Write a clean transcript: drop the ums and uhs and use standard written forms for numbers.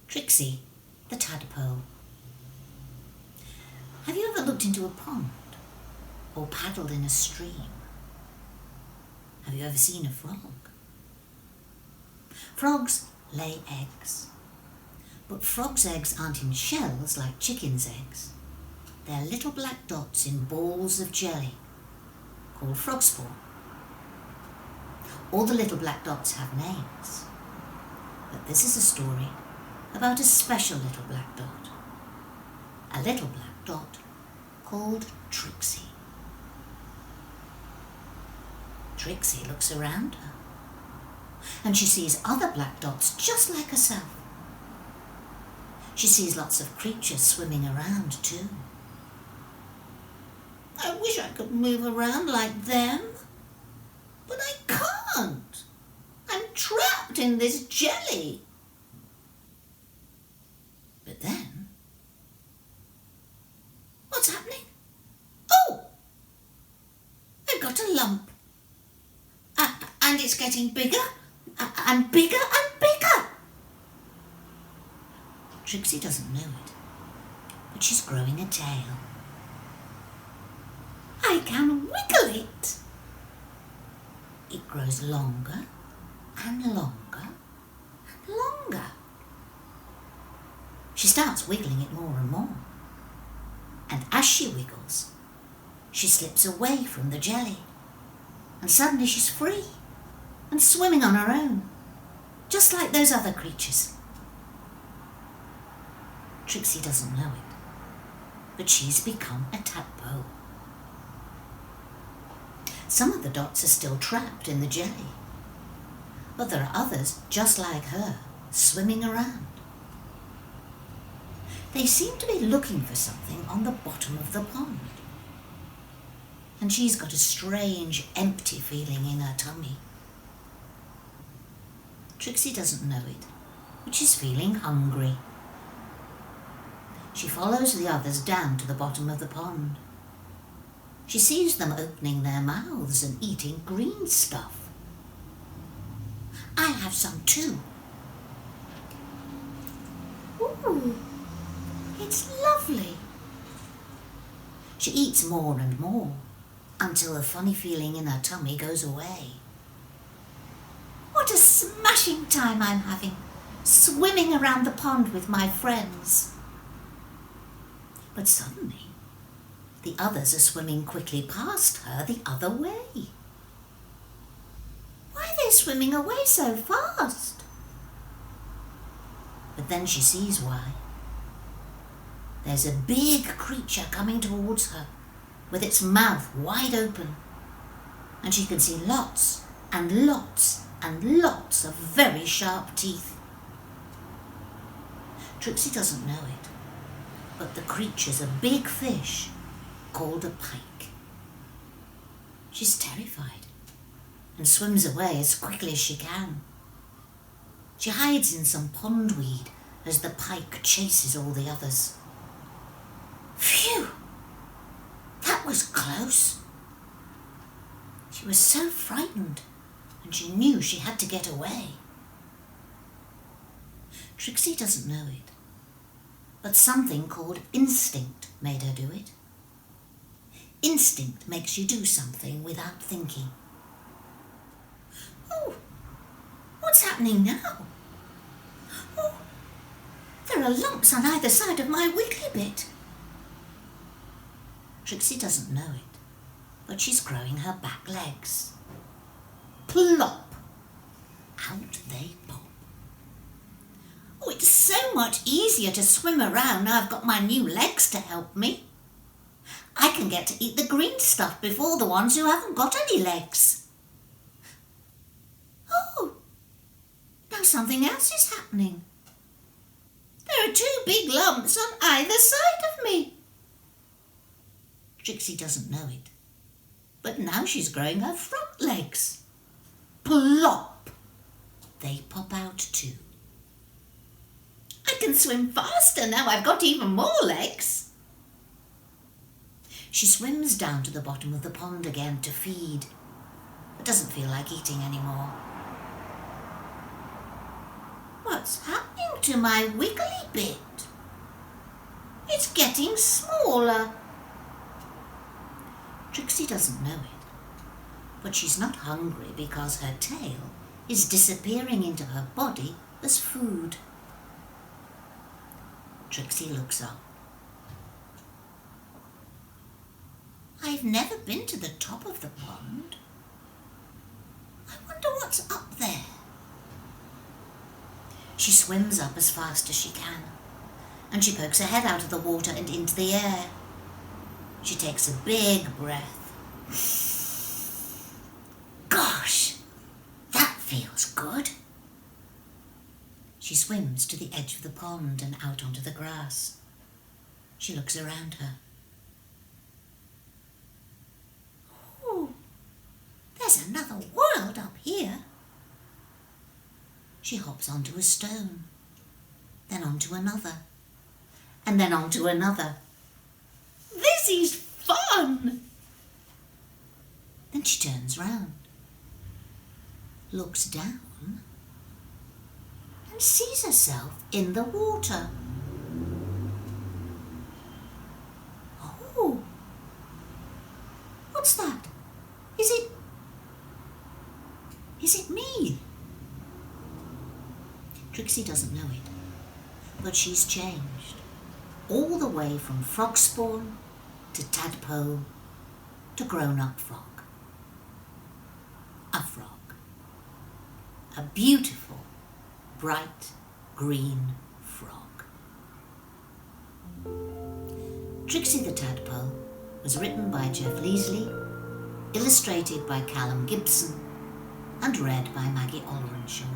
Trixie the Tadpole. Have you ever looked into a pond or paddled in a stream? Have you ever seen a frog? Frogs lay eggs, but frogs' eggs aren't in shells like chickens' eggs. They're little black dots in balls of jelly called frog spawn. All the little black dots have names, but this is a story about a special little black dot. A little black dot called Trixie. Trixie looks around her and she sees other black dots just like herself. She sees lots of creatures swimming around too. I wish I could move around like them, but I can't. I'm trapped in this jelly. But then, what's happening? Oh, I've got a lump. And it's getting bigger and bigger and bigger. Trixie doesn't know it, but she's growing a tail. I can wiggle it. It grows longer and longer and longer. She starts wiggling it more and more. And as she wiggles, she slips away from the jelly. And suddenly she's free and swimming on her own, just like those other creatures. Trixie doesn't know it, but she's become a tadpole. Some of the dots are still trapped in the jelly, but there are others just like her, swimming around. They seem to be looking for something on the bottom of the pond. And she's got a strange, empty feeling in her tummy. Trixie doesn't know it, but she's feeling hungry. She follows the others down to the bottom of the pond. She sees them opening their mouths and eating green stuff. I'll have some too. Ooh, it's lovely. She eats more and more until the funny feeling in her tummy goes away. What a smashing time I'm having, swimming around the pond with my friends. But suddenly, the others are swimming quickly past her the other way. Why are they swimming away so fast? But then she sees why. There's a big creature coming towards her with its mouth wide open, and she can see lots and lots and lots of very sharp teeth. Trixie doesn't know it, but the creature's a big fish called a pike. She's terrified and swims away as quickly as she can. She hides in some pondweed as the pike chases all the others. Phew! That was close. She was so frightened and she knew she had to get away. Trixie doesn't know it, but something called instinct made her do it. Instinct makes you do something without thinking. Oh, what's happening now? Oh, there are lumps on either side of my wiggly bit. Trixie doesn't know it, but she's growing her back legs. Plop! Out they pop. Oh, it's so much easier to swim around now I've got my new legs to help me. I can get to eat the green stuff before the ones who haven't got any legs. Oh, now something else is happening. There are two big lumps on either side of me. Trixie doesn't know it, but now she's growing her front legs. Plop! They pop out too. I can swim faster now I've got even more legs. She swims down to the bottom of the pond again to feed, but doesn't feel like eating anymore. What's happening to my wiggly bit? It's getting smaller. Trixie doesn't know it, but she's not hungry because her tail is disappearing into her body as food. Trixie looks up. I've never been to the top of the pond. I wonder what's up there. She swims up as fast as she can, and she pokes her head out of the water and into the air. She takes a big breath. Gosh, that feels good. She swims to the edge of the pond and out onto the grass. She looks around her. Oh, there's another world up here. She hops onto a stone, then onto another, and then onto another. This is fun! Then she turns round, looks down, and sees herself in the water. Oh, what's that? Is it me? Trixie doesn't know it, but she's changed, all the way from frog spawn to tadpole to grown-up frog. A frog. A beautiful, bright green frog. Trixie the Tadpole was written by Geoff Leesley, illustrated by Calum Gibson, and read by Maggie Ollerenshaw.